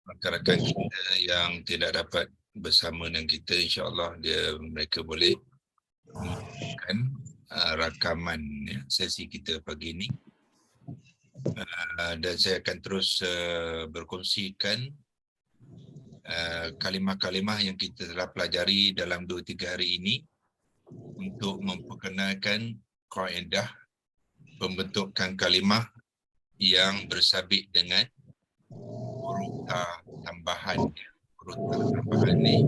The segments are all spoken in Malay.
rakan-rakan kita yang tidak dapat bersama dengan kita, insya-Allah mereka boleh menonton rakaman sesi kita pagi ini. Dan saya akan terus berkongsikan kalimah-kalimah yang kita telah pelajari dalam 2-3 hari ini untuk memperkenalkan kaedah pembentukan kalimah yang bersabit dengan huruf ta tambahan. Huruf ta tambahan ni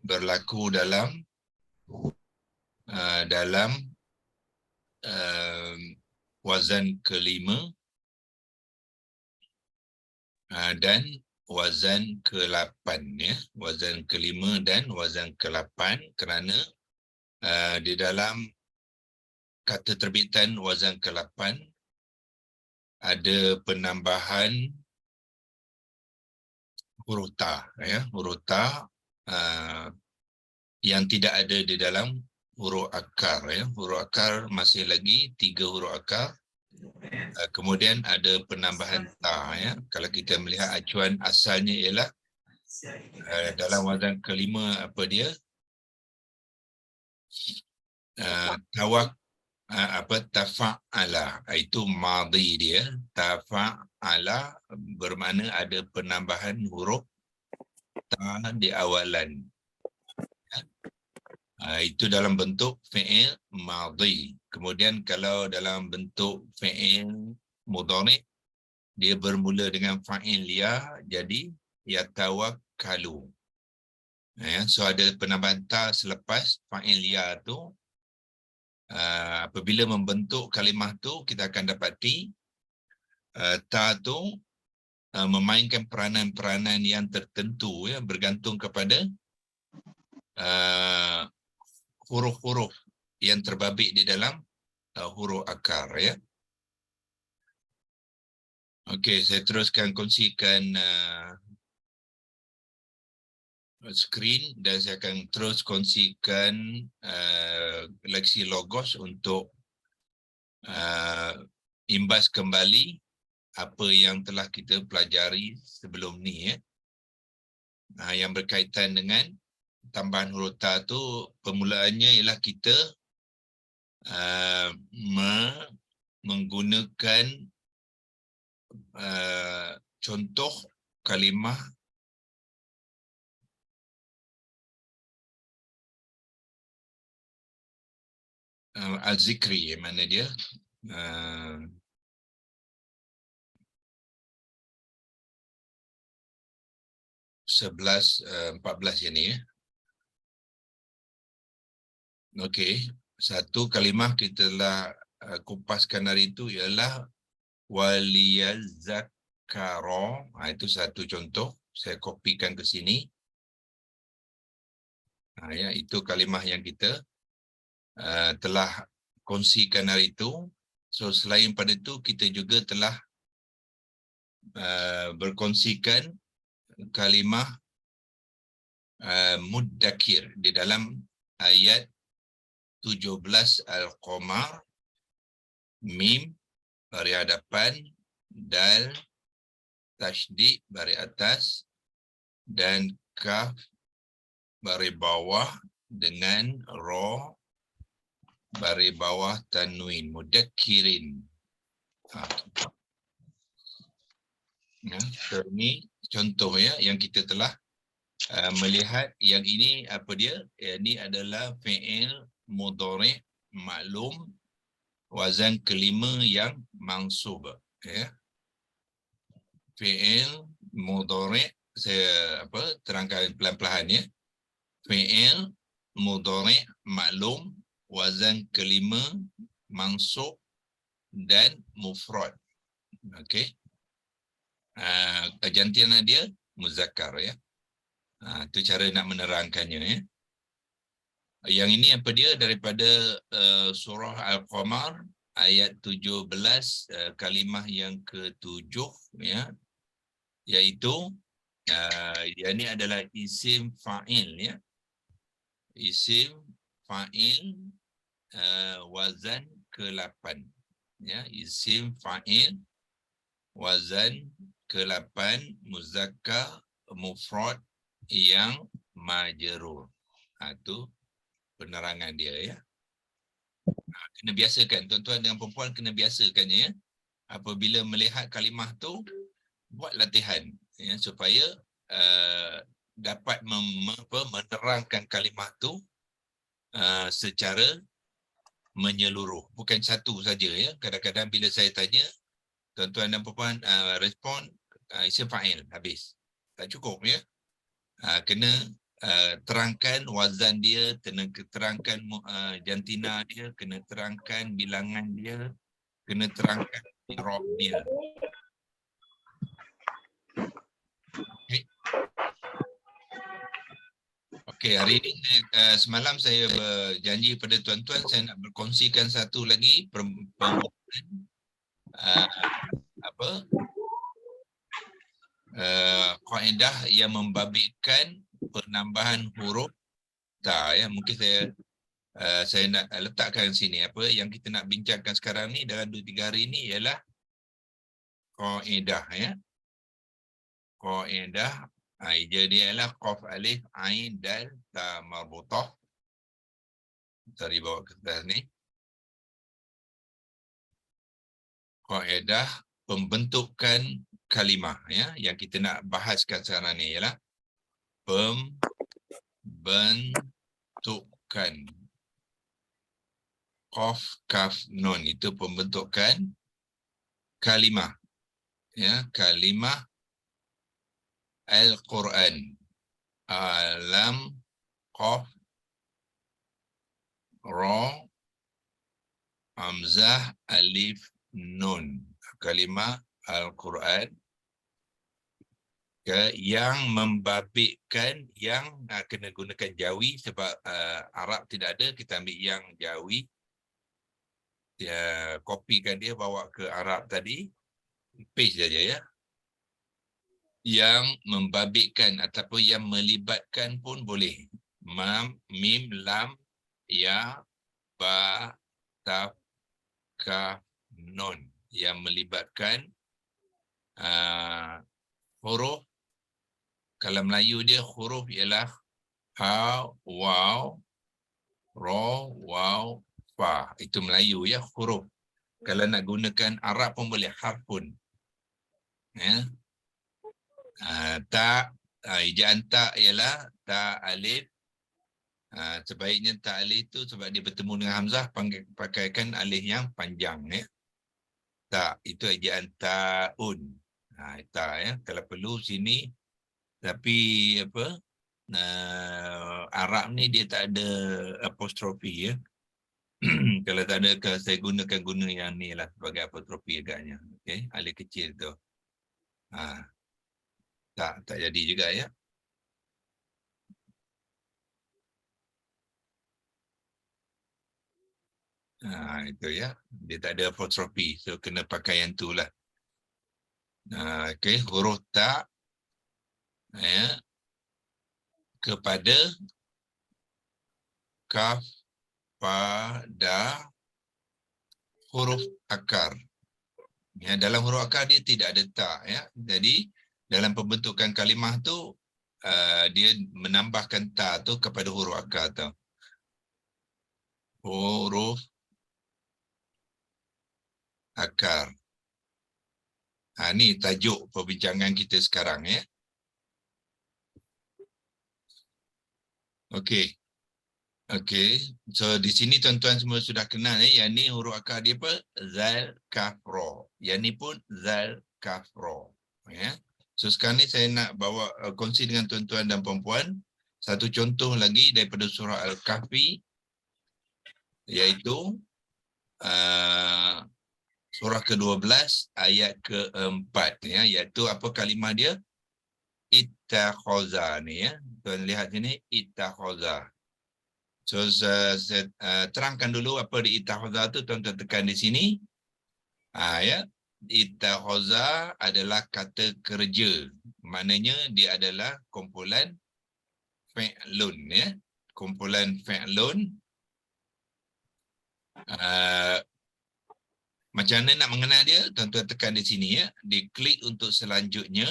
berlaku dalam wazan kelima dan wazan ke-8 ya. Wazan kelima dan wazan ke-8 kerana di dalam kata terbitan wazan ke-8 ada penambahan huruf ta ya, huruf ta yang tidak ada di dalam huruf akar ya. Huruf akar masih lagi 3 huruf akar. Kemudian ada penambahan ta ya. Kalau kita melihat acuan asalnya ialah dalam wazan kelima apa dia? Tafa'ala, itu madhi dia. Tafa'ala bermakna ada penambahan huruf ta di awalan. Itu dalam bentuk fi'il madhi. Kemudian kalau dalam bentuk fi'il mudhari', dia bermula dengan fa'il ya, jadi yatawakkalu. So ada penambahan ta selepas fa'il ya tu. Apabila membentuk kalimah tu, kita akan dapati ta tu memainkan peranan-peranan yang tertentu ya, bergantung kepada huruf-huruf yang terbabit di dalam huruf akar ya. Okey, saya teruskan kongsikan skrin dan saya akan terus kongsikan leksi logos untuk imbas kembali apa yang telah kita pelajari sebelum ni ya. Yang berkaitan dengan tambahan huruf ta tu, permulaannya ialah kita menggunakan contoh kalimah al-zikri, mana dia? 14 ini ya. Okey, satu kalimah kita telah kupaskan hari itu ialah waliyazzakara. Itu satu contoh, saya kopikan ke sini. Ya, itu kalimah yang kita telah kongsikan hari itu. So selain pada itu, kita juga telah berkongsikan kalimah muddakir di dalam ayat 17 Al-Qamar, mim bari hadapan, dal tasydid bari atas, dan kaf bari bawah dengan ra bari bawah tanwin, mudakkirin. So ini contoh ya yang kita telah melihat. Yang ini apa dia? Ini adalah fi'il mudhari' maklum wazan kelima yang mansub ya. Fi'il mudhari', saya terangkan pelan-pelan ya. Fi'il mudhari' maklum wazan kelima mansub dan mufrad. Okey. Jantian dia muzakkar ya. Itu cara nak menerangkannya ya. Yang ini apa dia? Daripada surah Al-Qamar ayat 17, kalimah yang ke-7 ya, iaitu ini adalah isim fa'il ya. Isim fa'il wazan ke-8 ya. Isim fa'il wazan ke-8 muzakkar mufrad yang majrur. Itu penerangan dia ya. Kena biasakan tuan-tuan dan perempuan, kena biasakannya ya. Apabila melihat kalimah tu, buat latihan ya, supaya dapat menerangkan kalimah tu secara menyeluruh, bukan satu saja ya. Kadang-kadang bila saya tanya, tuan-tuan dan puan respon isim fa'il habis. Tak cukup ya. Kena terangkan wazan dia, kena terangkan jantina dia, kena terangkan bilangan dia, kena terangkan i'rab dia. Okay. Okey, hari ini semalam saya berjanji pada tuan-tuan saya nak berkongsikan satu lagi penggunaan kaedah yang membabitkan penambahan huruf ta ya. Mungkin saya nak letakkan sini apa yang kita nak bincangkan sekarang ni dalam 2-3 hari ni ialah kaedah ya. Kaedah dia ialah qaf alif ain dal ta marbutah. Tadi bawa kertas ni. Kaedah pembentukan kalimah ya, yang kita nak bahaskan sekarang ni ialah pembentukan qaf kaf nun, itu pembentukan kalimah ya, kalimah Al-Quran. Lam qaf ra hamzah alif nun, kalimah Al-Quran yang membabitkan, yang kena gunakan jawi sebab Arab tidak ada, kita ambil yang jawi, kopikan dia bawa ke Arab tadi, paste saja ya. Yang membabitkan ataupun yang melibatkan pun boleh. Mam, mim, lam, ya, ba, ta, ka, nun, yang melibatkan huruf. Kalau Melayu dia huruf ialah ha, waw, ra, waw, fa. Itu Melayu ya, huruf. Kalau nak gunakan Arab pun boleh, harfun. Ya. Ta, ejaan ta ialah ta alif. Sebaiknya ta alif itu sebab dia bertemu dengan hamzah, pakaikan alif yang panjang ya. Ta itu ejaan taun. Ta ya, kalau perlu sini. Tapi apa? Arab ni dia tak ada apostrofi ya. Kalau tak ada, saya guna yang ni lah sebagai apostrofi agaknya. Okey, alif kecil tu. Tak jadi juga ya. Itu ya. Dia tak ada apostrofi, so kena pakai yang tu lah. Okey, huruf ta ya, kepada kaf pada huruf akar. Ya, dalam huruf akar dia tidak ada ta ya. Jadi dalam pembentukan kalimah tu dia menambahkan ta tu kepada huruf akar tu. Huruf akar. Ni tajuk perbincangan kita sekarang ya. Okey. Okey, so di sini tuan-tuan semua sudah kenal yang ni huruf akar dia apa? Zal, kaf, ra. Yang ni pun zal, kaf, ra. Ya. So sekarang ni saya nak bawa kongsi dengan tuan-tuan dan puan-puan satu contoh lagi daripada surah Al-Kahfi, iaitu surah ke-12 ayat ke-4 ya, iaitu apa kalimah dia? Ittakhaza ni ya. Tuan lihat sini, ittakhaza. So saya terangkan dulu apa di ittakhaza tu, tuan-tuan tekan di sini. Ya, ittakhaza adalah kata kerja. Maknanya dia adalah kumpulan fi'lun ya. Kumpulan fi'lun Macam mana nak mengenal dia? Tuan-tuan tekan di sini ya. Diklik untuk selanjutnya.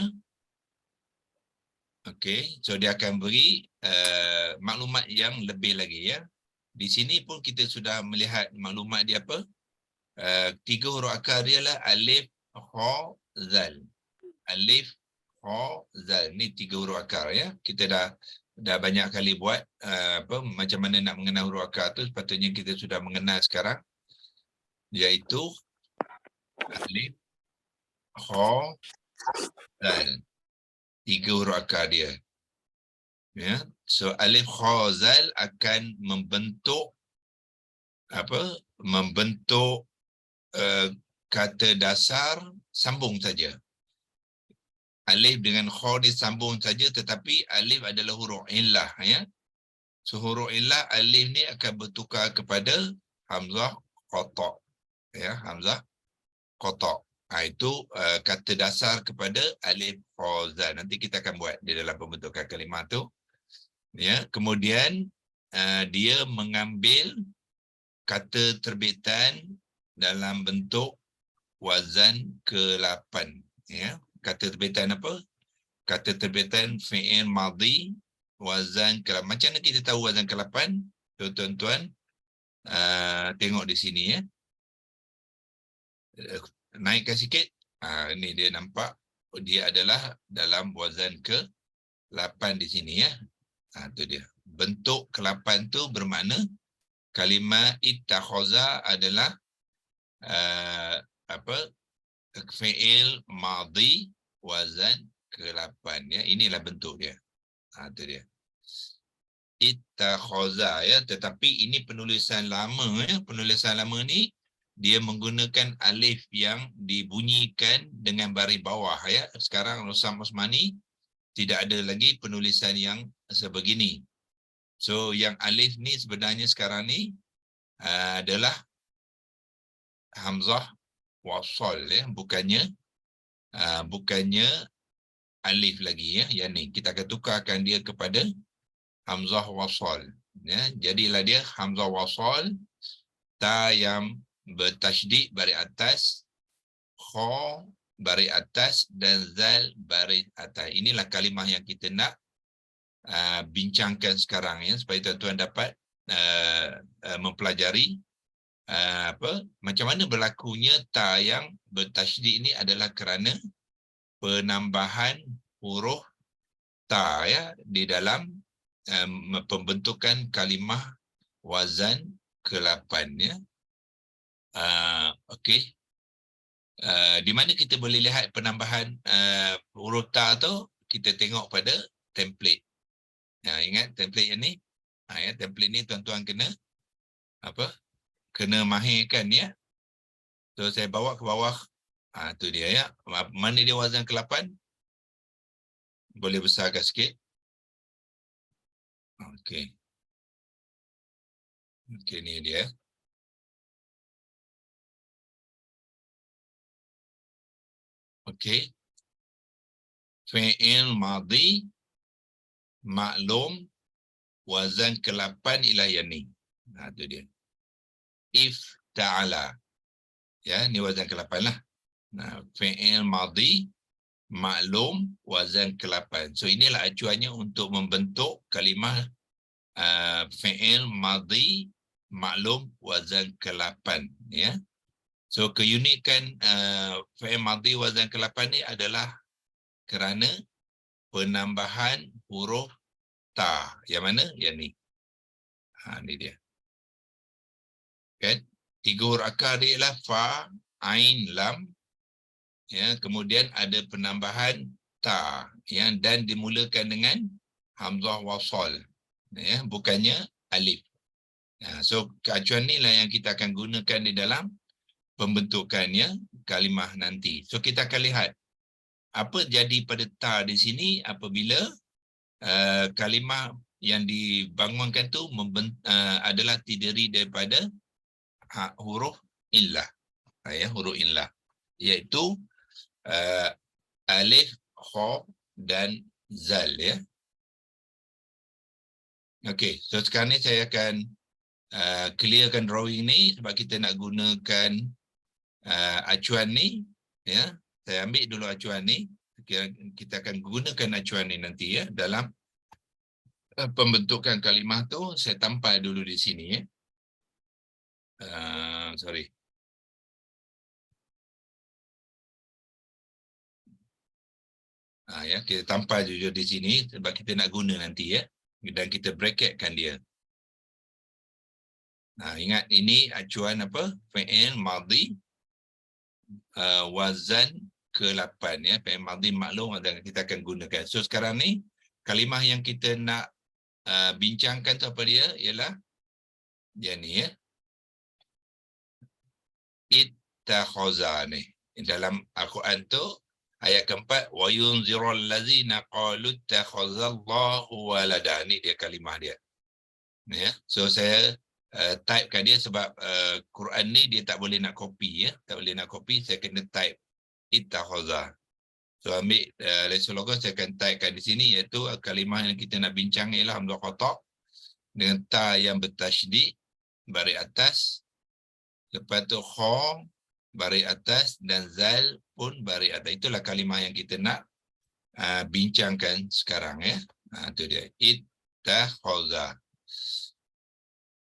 Okey, so dia akan beri maklumat yang lebih lagi ya. Di sini pun kita sudah melihat maklumat dia apa? 3 huruf akar dia lah alif, ha, zal. Alif, ha, zal. Ni 3 huruf akar ya. Kita dah banyak kali buat macam mana nak mengenal huruf akar tu, sepatutnya kita sudah mengenal sekarang. Iaitu alif, ha, zal. 3 huruf akar dia. Ya. So alif, ha, zal akan membentuk membentuk kata dasar sambung saja. Alif dengan kha disambung saja, tetapi alif adalah huruf illah ya. So huruf illah alif ni akan bertukar kepada hamzah qata ya, hamzah qata. Itu kata dasar kepada alif kha zal. Nanti kita akan buat di dalam pembentukan kalimah tu. Ya, kemudian dia mengambil kata terbitan dalam bentuk wazan ke-8 ya. Kata terbitan apa? Kata terbitan fi'il madhi wazan ke-8. Macam mana kita tahu wazan ke-8? Tuan-tuan tengok di sini ya. Naikkan sikit. Ini dia nampak dia adalah dalam wazan ke-8 di sini ya. Tu dia. Bentuk ke-8 tu bermakna kalimah ittakhaza adalah fi'il madhi wazan ke-8 ya. Inilah bentuk dia. Tu dia. Ittakhaza ya, tetapi ini penulisan lama ya. Penulisan lama ni dia menggunakan alif yang dibunyikan dengan baris bawah ya. Sekarang Rusam Osmani tidak ada lagi penulisan yang sebegini. So yang alif ni sebenarnya sekarang ni adalah hamzah wasal ya, bukannya alif lagi ya. Yang ni kita akan tukarkan dia kepada hamzah wasal ya. Jadilah dia hamzah wasal, ta yang bertasydid baris atas, kha baris atas dan zal baris atas. Inilah kalimah yang kita nak bincangkan sekarang ya, supaya tuan-tuan dapat mempelajari macam mana berlakunya ta yang bertasydid ini adalah kerana penambahan huruf ta ya di dalam pembentukan kalimah wazan ke-8 ya. Okey. Di mana kita boleh lihat penambahan huruf ta tu? Kita tengok pada template. Ingat template yang ni? Ya, template ni tuan-tuan kena mahirkan ya. So saya bawa ke bawah. Tu dia ya. Mana dia wazan ke-8? Boleh besarkan sikit. Okey. Okey, ni dia. Okey. Fi'il madhi maklum wazan ke-8 ila yani. Tu dia. If ta'ala. Ya, ni wazan ke-8 lah. Fi'il madhi maklum wazan ke-8. So inilah acuannya untuk membentuk kalimah fi'il madhi maklum wazan ke-8 ya. So keunikan fi'il madhi wazan ke-8 ni adalah kerana penambahan huruf ta. Yang mana? Yang ni. Ni dia. Kan? 3 huruf akar dia ialah fa, ain, lam. Ya, kemudian ada penambahan ta ya, dan dimulakan dengan hamzah wasal ya, bukannya alif. So keacuan inilah yang kita akan gunakan di dalam pembentukannya kalimah nanti. So kita akan lihat apa jadi pada ta di sini apabila kalimah yang dibangunkan tu adalah terdiri daripada huruf illah ya, huruf illah, iaitu alif, kha dan zal ya. Okey, so sekarang ni saya akan clearkan drawing ni sebab kita nak gunakan acuan ni, ya, saya ambil dulu acuan ni. Kita akan gunakan acuan ni nanti ya dalam pembentukan kalimah tu. Saya tampal dulu di sini ya. Sorry. Ya, kita tampal jujur di sini sebab kita nak guna nanti ya. Dan kita bracketkan dia. Ingat ini acuan apa? Fi'il madhi wazan ke-8 ya. Fi'il madhi maklum dan kita akan gunakan. So sekarang ni kalimah yang kita nak bincangkan tu apa dia? Ialah dia ni ya. Ittakhaza ni. Dalam Al-Quran tu ayat keempat, wa yunzirul ladzina qalu ittakhazallahu walada. Ni dia kalimah dia. Ya. So saya typekan dia sebab Quran ni dia tak boleh nak copy ya. Tak boleh nak copy, saya kena type ittakhaza. So ambil lesson logo saya akan typekan di sini iaitu kalimah yang kita nak bincang ialah hamzah qata dengan ta yang bertasydid baris atas. Lepas tu kha baris atas dan zal pun baris atas. Itulah kalimah yang kita nak bincangkan sekarang ya. Itu dia. Ittakhaza.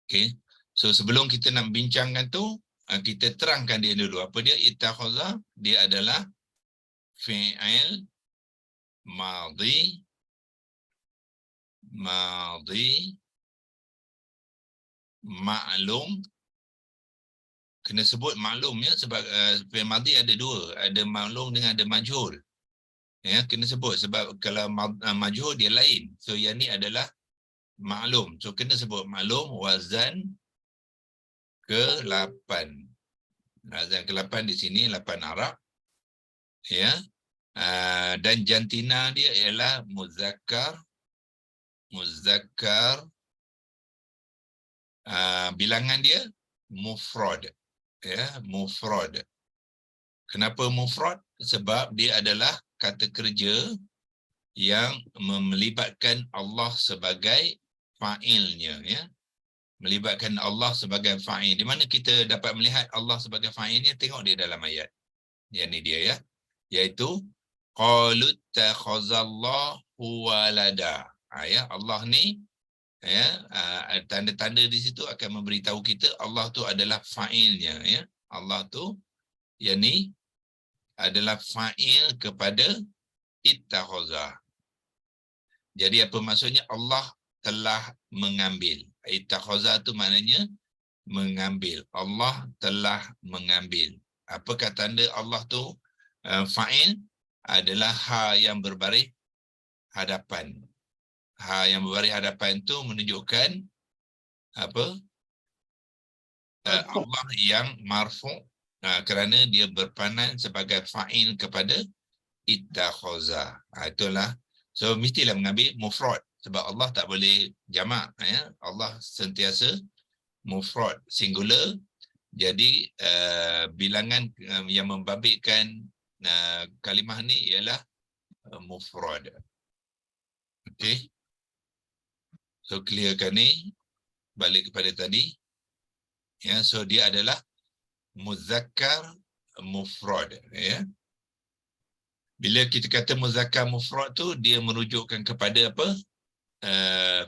Okay. So sebelum kita nak bincangkan tu, kita terangkan dia dulu. Apa dia ittakhaza? Dia adalah fi'il madhi ma'lum. Kena sebut maklum ya sebab fi'il madhi ada dua, ada maklum dengan ada majhul. Ya, kena sebut sebab kalau majhul dia lain. So yang ni adalah maklum. So kena sebut maklum wazan ke-8. Wazan ke-8 di sini 8 Arab. Ya. Dan jantina dia ialah muzakkar. Bilangan dia mufrad. Ya, mufrad. Kenapa mufrad? Sebab dia adalah kata kerja yang melibatkan Allah sebagai fa'ilnya ya. Melibatkan Allah sebagai fa'il. Di mana kita dapat melihat Allah sebagai fa'ilnya? Tengok dia dalam ayat. Yang ni dia ya. Iaitu qalu takhazallahu walada. Ya, Allah ni ya, tanda-tanda di situ akan memberitahu kita Allah tu adalah fa'ilnya ya. Allah tu yang ni adalah fa'il kepada ittakhaza. Jadi apa maksudnya? Allah telah mengambil. Ittakhaza tu maknanya mengambil. Allah telah mengambil. Apakah tanda Allah tu fa'il? Adalah ha yang berbaris hadapan. Ha yang berbaris hadapan tu menunjukkan apa? Allah yang marfu' kerana dia berperanan sebagai fa'il kepada ittakhaza. Itulah. So mestilah mengambil mufrad sebab Allah tak boleh jamak ya. Allah sentiasa mufrad singular. Jadi bilangan yang membabitkan kalimah ni ialah mufrad. Okey. So clearkan ni balik kepada tadi. Ya, so dia adalah muzakkar mufrad ya. Bila kita kata muzakkar mufrad tu dia merujukkan kepada apa?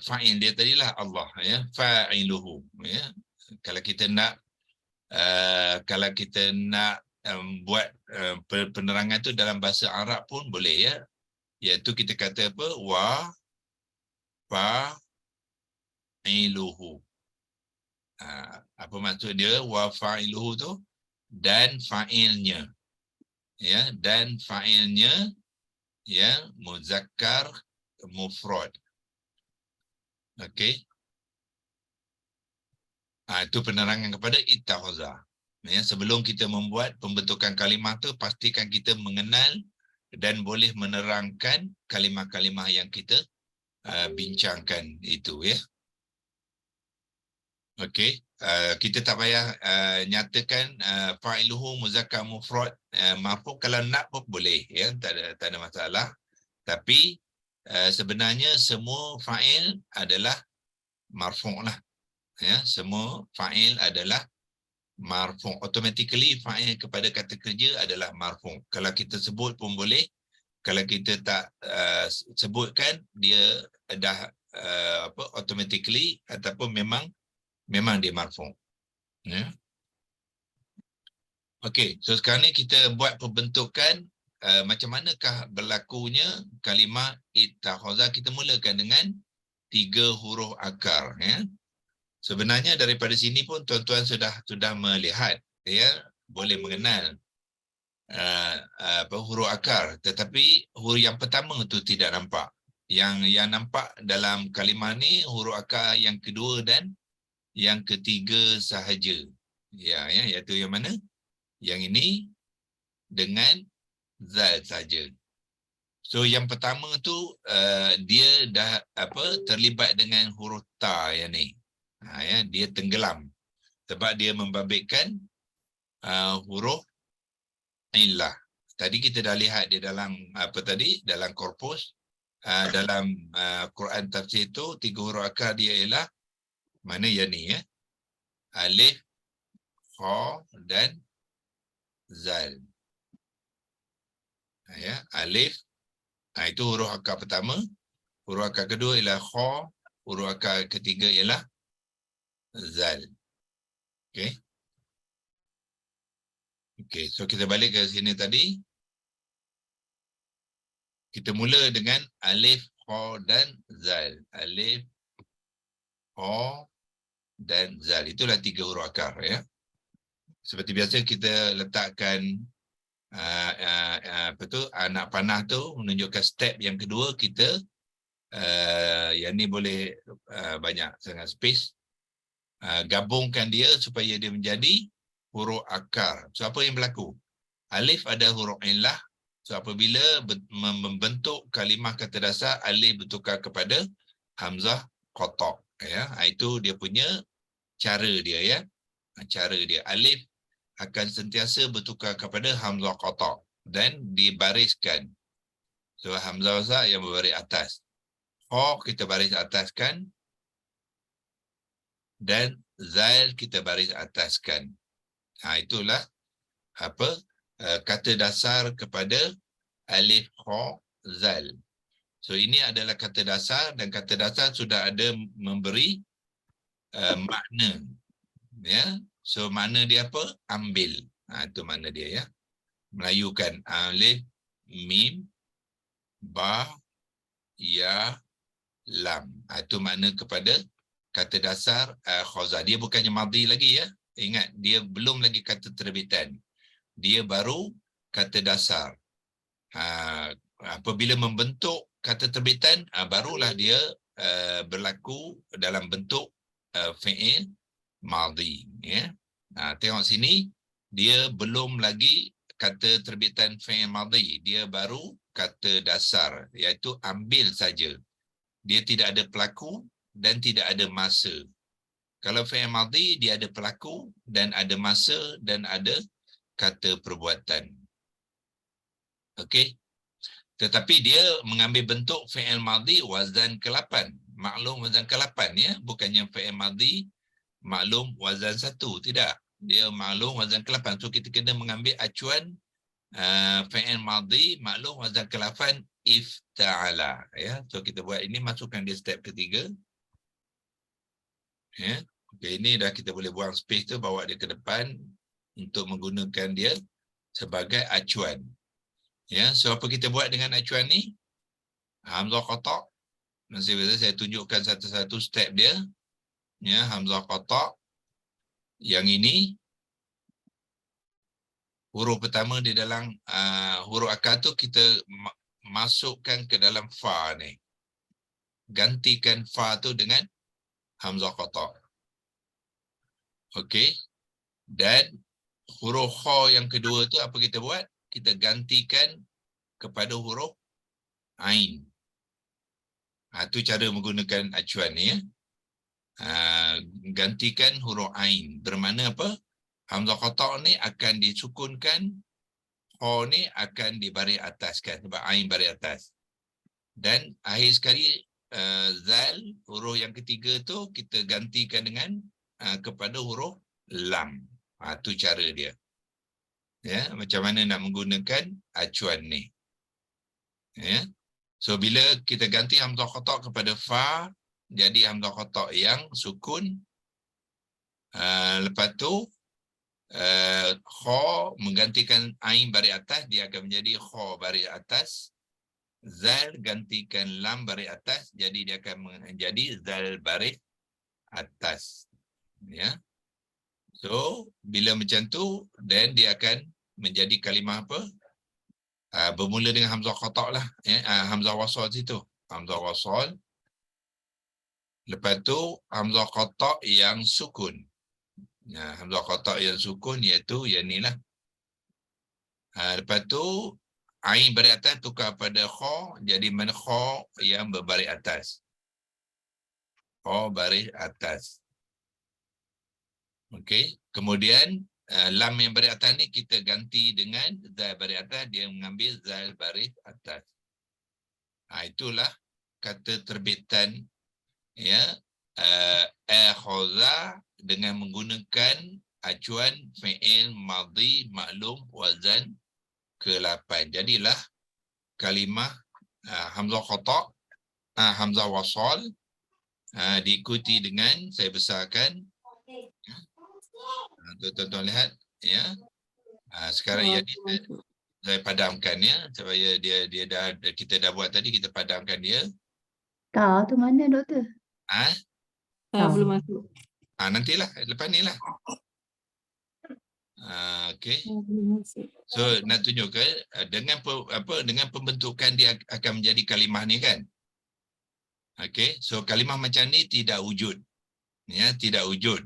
Fa'il dia tadilah Allah ya, fa'iluhu ya. Kalau kita nak buat penerangan tu dalam bahasa Arab pun boleh ya. Iaitu kita kata apa? Wa fa'iluhu. Apa maksud dia wa fa'iluhu tu? Dan fa'ilnya. Ya, dan fa'ilnya ya muzakkar mufrad. Okey. Itu penerangan kepada ittakhaza. Ya, sebelum kita membuat pembentukan kalimah tu pastikan kita mengenal dan boleh menerangkan kalimah-kalimah yang kita bincangkan itu ya. Okey. Kita tak payah nyatakan fa'iluhu muzakkar mufrad marfu'. Kalau nak pun boleh ya, tak ada masalah. Tapi sebenarnya semua fa'il adalah marfu' lah ya. Semua fa'il adalah marfu'. Automatically fa'il kepada kata kerja adalah marfu'. Kalau kita sebut pun boleh. Kalau kita tak sebutkan, dia dah automatically ataupun memang dia marfu'. Ya. Okey, so sekarang ni kita buat pembentukan macam manakah berlakunya kalimah ittakhadha. Kita mulakan dengan 3 huruf akar, ya. Sebenarnya daripada sini pun tuan-tuan sudah melihat, ya, boleh mengenal huruf akar, tetapi huruf yang pertama tu tidak nampak. Yang nampak dalam kalimah ni huruf akar yang kedua dan yang ketiga sahaja. Ya, iaitu yang mana? Yang ini dengan zal saja. So yang pertama tu dia dah terlibat dengan huruf ta yang ni. Ya, dia tenggelam sebab dia membabitkan huruf illah. Tadi kita dah lihat dia dalam dalam korpus dalam Quran tafsir itu 3 huruf akar dia ialah mana yang ni, ya? Alif, kha dan zal. Ya, alif itu huruf akar pertama, huruf akar kedua ialah kha, huruf akar ketiga ialah zal. Okey. Okey, so kita balik ke sini tadi. Kita mula dengan alif, kha dan zal. Alif, kha dan zal. Itulah 3 huruf akar, ya. Seperti biasa kita letakkan anak panah tu menunjukkan step yang kedua. Kita yang ni boleh banyak sangat space. Gabungkan dia supaya dia menjadi huruf akar. So apa yang berlaku? Alif ada huruf illah. So apabila membentuk kalimah kata dasar, alif bertukar kepada hamzah qata', ya. Itu dia punya cara dia, ya. Cara dia, alif akan sentiasa bertukar kepada hamzah qata' dan dibariskan. So hamzah yang berbaris atas. Kha kita baris ataskan dan zal kita baris ataskan. Itulah kata dasar kepada alif, kha, zal. So ini adalah kata dasar dan kata dasar sudah ada memberi makna, ya. So makna dia apa? Ambil. Itu makna dia, ya. Melayukan alif, mim, ba, ya, lam. Itu makna kepada kata dasar khaza. Dia bukannya madhi lagi, ya. Ingat, dia belum lagi kata terbitan. Dia baru kata dasar. Apabila membentuk kata terbitan, barulah dia berlaku dalam bentuk fi'il madhi, ya. Tengok sini, dia belum lagi kata terbitan fi'il madhi. Dia baru kata dasar, iaitu ambil saja. Dia tidak ada pelaku dan tidak ada masa. Kalau fi'il madhi, dia ada pelaku dan ada masa dan ada kata perbuatan. Okey. Tetapi dia mengambil bentuk fi'il madhi wazan ke-8. Maklum wazan ke-8, ya. Bukannya fi'il madhi maklum wazan 1. Tidak. Dia maklum wazan ke-8. So kita kena mengambil acuan fi'il madhi maklum wazan ke-8 ifta'ala, ya. So kita buat ini, masukkan dia step ketiga. Ya. Okay, ini dah kita boleh buang space tu, bawa dia ke depan untuk menggunakan dia sebagai acuan. Ya, so apa kita buat dengan acuan ni? Hamzah qata'. Nanti saya tunjukkan satu-satu step dia. Ya, hamzah qata'. Yang ini huruf pertama di dalam huruf akar tu kita masukkan ke dalam fa ni. Gantikan fa tu dengan hamzah qata'. Okey. Dan huruf kha yang kedua tu apa kita buat? Kita gantikan kepada huruf ain. Itu cara menggunakan acuan ni, ya. Gantikan huruf ain. Bermakna apa? Hamzah qata' ni akan disukunkan, kha ni akan dibaris ataskan sebab ain baris atas. Dan akhir sekali zal, huruf yang ketiga tu kita gantikan dengan kepada huruf lam. Tu cara dia. Ya, macam mana nak menggunakan acuan ni. Ya. So bila kita ganti hamzah qata' kepada fa, jadi hamzah qata' yang sukun. Lepas tu kha menggantikan ain baris atas, dia akan menjadi kha baris atas. Zal gantikan lam baris atas, jadi dia akan menjadi zal baris atas. Ya. So bila macam tu, then dia akan menjadi kalimah apa? Bermula dengan hamzah qata' lah, ya. Hamzah wasal situ, hamzah wasal. Lepas tu hamzah qata' yang sukun. Hamzah qata' yang sukun iaitu yang ni lah. Lepas tu ain baris atas tukar pada kha, jadi mana kha yang berbaris atas. Kha baris atas. Okey, kemudian lam yang baris atas ni kita ganti dengan zal baris atas, dia mengambil zal baris atas. Itulah kata terbitan, ya, akhadha dengan menggunakan acuan fi'il madhi maklum wazan ke-8. Jadilah kalimah hamzah qata', hamzah wasal, diikuti dengan, saya besarkan. Tuan-tuan lihat, ya. Sekarang ya, saya padamkan, ya, supaya dia dah, kita dah buat tadi, kita padamkan dia. Tahu tu mana doktor? Belum masuk. Nantilah, lepas ni lah. Okey. So nak tunjukkan dengan pembentukan dia akan menjadi kalimah ni kan. Okey, so kalimah macam ni tidak wujud. Ya, tidak wujud.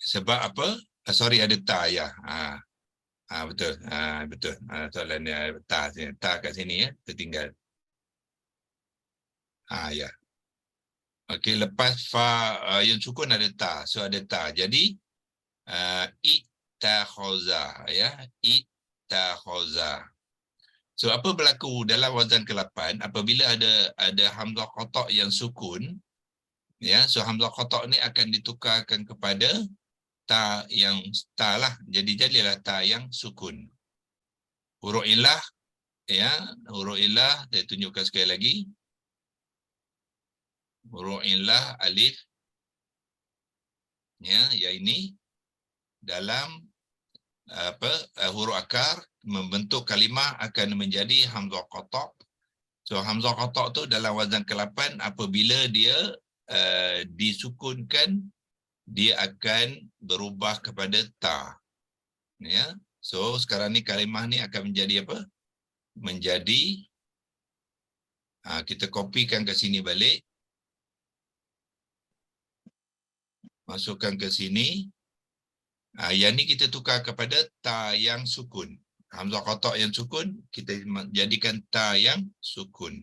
Sebab apa? Sorry, ada ta ya. Betul. Betul. Soalan dia ta sini. Ta kat sini, ya, tertinggal. Ya. Okey, lepas fa yang sukun ada ta. So ada ta. Jadi ittakhadha, ya, ittakhadha. So apa berlaku dalam wazan ke-8 apabila ada hamzah qata' yang sukun, ya, so hamzah qata' ni akan ditukarkan kepada ta yang ta lah. Jadi jadilah ta yang sukun. Huruf illah, ya, huruf illah saya tunjukkan sekali lagi. Huruf illah alif, ya, yang ini dalam huruf akar membentuk kalimah akan menjadi hamzah qata'. So hamzah qata' tu dalam wazan ke-8 apabila dia disukunkan, dia akan berubah kepada ta. Ya. So sekarang ni kalimah ni akan menjadi apa? Menjadi kita kopikan ke sini balik. Masukkan ke sini. Yang ni kita tukar kepada ta yang sukun. Hamzah qata' yang sukun, kita jadikan ta yang sukun.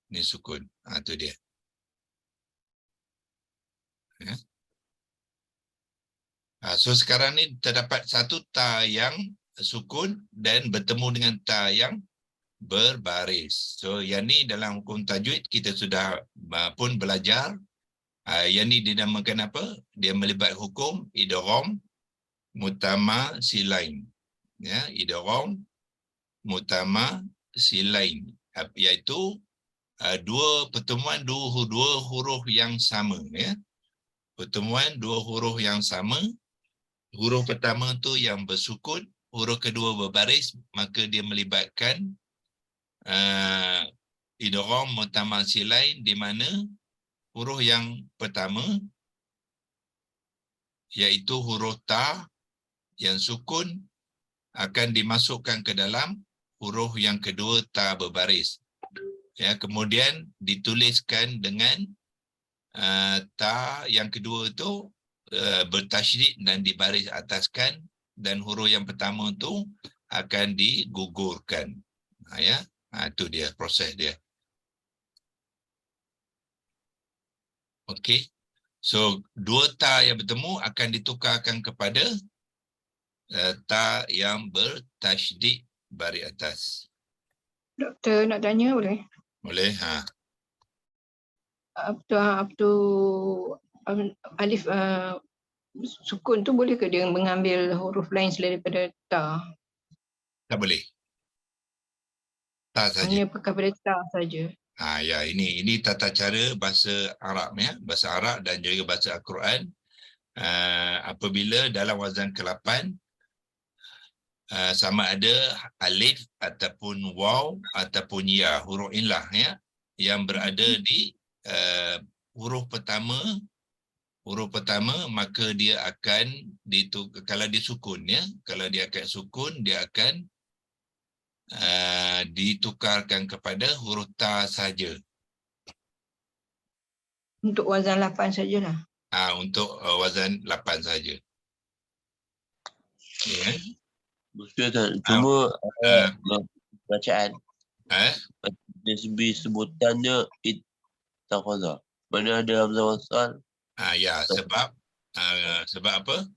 Ni sukun. Tu dia. Ya. So sekarang ni terdapat satu ta yang sukun dan bertemu dengan ta yang berbaris. So yang ni dalam hukum tajwid kita sudah pun belajar. Yang ni dinamakan apa? Dia melibat hukum idgham mutamasilain. Ya, idgham mutamasilain, iaitu dua pertemuan dua huruf yang sama, ya. Pertemuan dua huruf yang sama. Huruf pertama tu yang bersukun, huruf kedua berbaris, maka dia melibatkan idgham mutamasilain, di mana huruf yang pertama iaitu huruf ta yang sukun akan dimasukkan ke dalam huruf yang kedua ta berbaris. Ya, kemudian dituliskan dengan ta yang kedua itu bertasydid dan dibaris ataskan, dan huruf yang pertama itu akan digugurkan. Ya, itu dia proses dia. Okey. So dua ta yang bertemu akan ditukarkan kepada ta yang bertasydid baris atas. Doktor nak tanya boleh? Boleh. Alif sukun tu boleh ke dia mengambil huruf lain selain daripada ta? Tak boleh. Tak saja. Hanya pakai pada ta saja. Ya, ini tata cara bahasa Arab ya, bahasa Arab dan juga bahasa Al-Quran. Apabila dalam wazan ke-8 sama ada alif ataupun waw ataupun ya, huruf illah ya, yang berada di huruf pertama, maka dia akan kalau dia sukun ya, kalau dia akan sukun, dia akan ditukarkan kepada huruf ta saja. Untuk wazan 8 sajalah. Untuk wazan 8 saja. Ya. Betul kan? Cuma bacaan dari sebutannya ittakhadha. Mana ada hamzah wasal? Ya, sebab apa?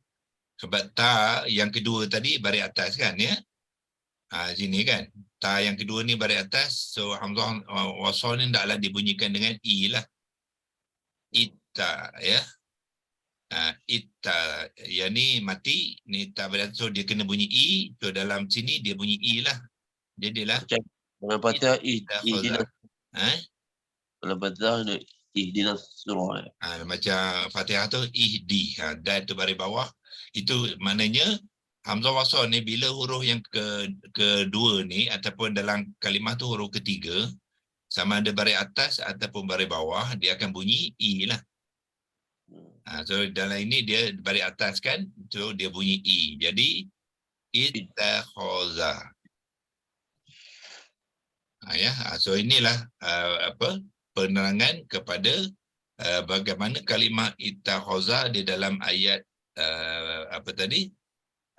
Sebab ta yang kedua tadi baris atas kan ya. Sini kan. Ta yang kedua ni baris atas, so hamzah wasal ni hendaklah dibunyikan dengan i lah. Itta ya. Itta, yang ni mati, ni ta baris atas, so dia kena bunyi i, so dalam sini dia bunyi i lah. Jadilah Dalam Fatihah ihdinas. Dalam Fatihah ihdinas surah. Macam Fatihah tu ihdi, dan tu baris bawah. Itu maknanya hamzah wasal ni bila huruf yang kedua ni ataupun dalam kalimah tu huruf ketiga, sama ada baris atas ataupun baris bawah, dia akan bunyi i lah. So dalam ini dia baris atas kan, so dia bunyi i. Jadi ittakhadha. So inilah penerangan kepada bagaimana kalimah ittakhadha di dalam ayat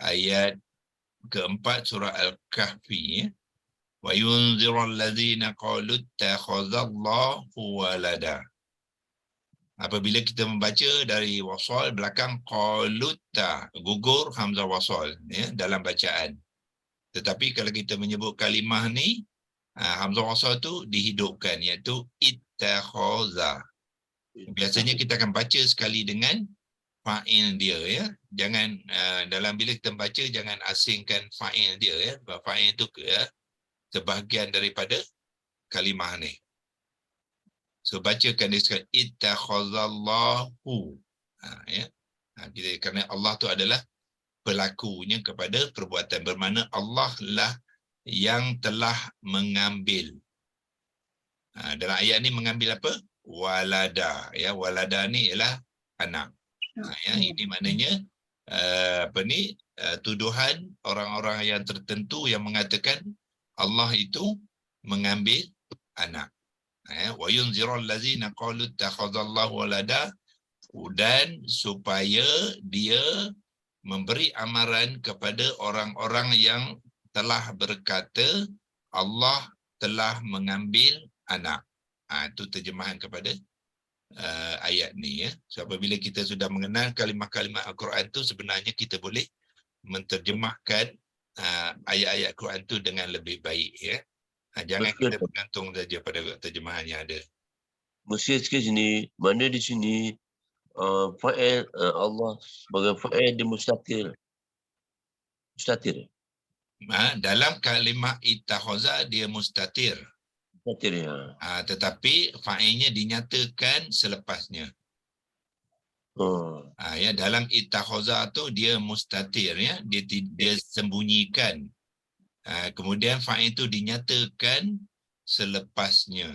ayat keempat surah Al-Kahfi ya. Wa yunzirul ladzina qalu ittakhadallahu walada. Apabila kita membaca dari wasal belakang qalutta, gugur hamzah wasal ya dalam bacaan. Tetapi kalau kita menyebut kalimah ni, hamzah wasal tu dihidupkan, iaitu ittakhadha. Biasanya kita akan baca sekali dengan fa'il dia ya. Jangan dalam bila kita membaca jangan asingkan fa'il dia ya. Fa'il itu sebahagian daripada kalimah ni. So bacakan dia sekali ittakhadallahu. Ya. Kerana Allah tu adalah pelakunya kepada perbuatan, bermakna Allah lah yang telah mengambil. Dalam ayat ni mengambil apa? Walada ya. Walada ni ialah anak. Ya, ini maknanya tuduhan orang-orang yang tertentu yang mengatakan Allah itu mengambil anak. Wa yunzirul ladzina qalu ittakhadallahu walada, dan supaya dia memberi amaran kepada orang-orang yang telah berkata Allah telah mengambil anak. Itu terjemahan kepada ayat ni ya. So apabila kita sudah mengenal kalimah-kalimah Al-Quran tu, sebenarnya kita boleh menterjemahkan ayat-ayat Al-Quran tu dengan lebih baik ya. Jangan kita bergantung saja pada terjemahan yang ada. Mesti sikit sini, mana di sini fa'il Allah sebagai fa'il dia mustatir. Mustatir. Dalam kalimah ittakhadha dia mustatir. Mustatir ya. Tetapi fa'ilnya dinyatakan selepasnya. Ya, dalam ittakhadha tu dia mustatir ya, dia sembunyikan. Kemudian fa'il itu dinyatakan selepasnya.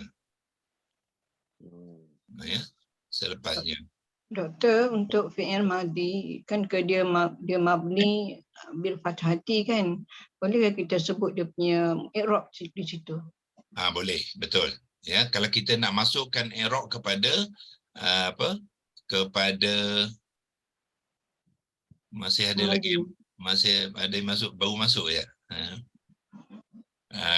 Ya, selepasnya. Doktor, untuk fi'il madhi kan dia mabni bil fathati kan. Bolehkah kita sebut dia punya i'rab di situ? Boleh, betul. Ya, kalau kita nak masukkan i'rab kepada kepada masih ada lagi masih ada baru masuk ya.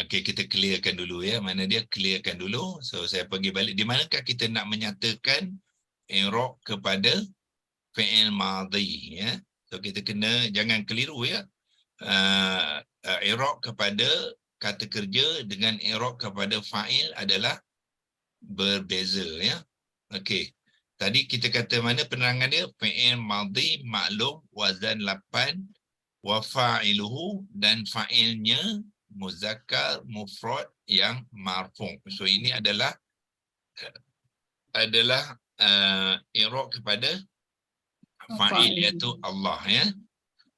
Okay, kita clearkan dulu ya. Mana dia clearkan dulu. So saya pergi balik. Di manakah kita nak menyatakan i'rab kepada fi'il madhi ya. So kita kena jangan keliru ya. I'rab kepada kata kerja dengan i'rab kepada fa'il adalah berbeza ya. Okey. Tadi kita kata mana penerangan dia? Fi'il madhi maklum wazan 8 wa fa'iluhu dan fa'ilnya muzakkar mufrad yang marfu'. So ini adalah i'rab kepada fa'il iaitu Allah ya.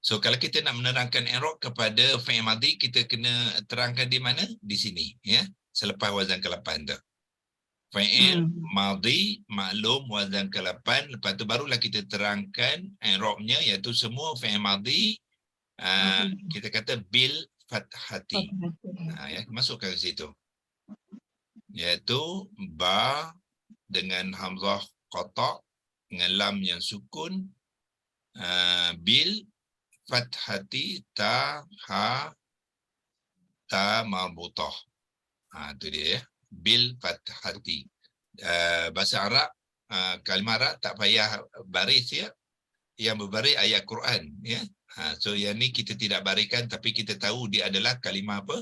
So kalau kita nak menerangkan i'rab kepada fi'il madhi, kita kena terangkan di mana? Di sini ya. Selepas wazan ke-8 tu. Fi'il madhi maklum wazan ke-8, lepas tu barulah kita terangkan i'rabnya iaitu semua fi'il madhi kita kata bil fathati. Ya, masukkan ke situ. Iaitu ba dengan hamzah qata dengan lam yang sukun, bil fathati ta ha ta marbutah. Itu dia ya. Bil fathati. Bahasa Arab, kalimah Arab tak payah baris ya. Yang berbaris ayat Quran ya. So yang ni kita tidak bariskan, tapi kita tahu dia adalah kalimah apa?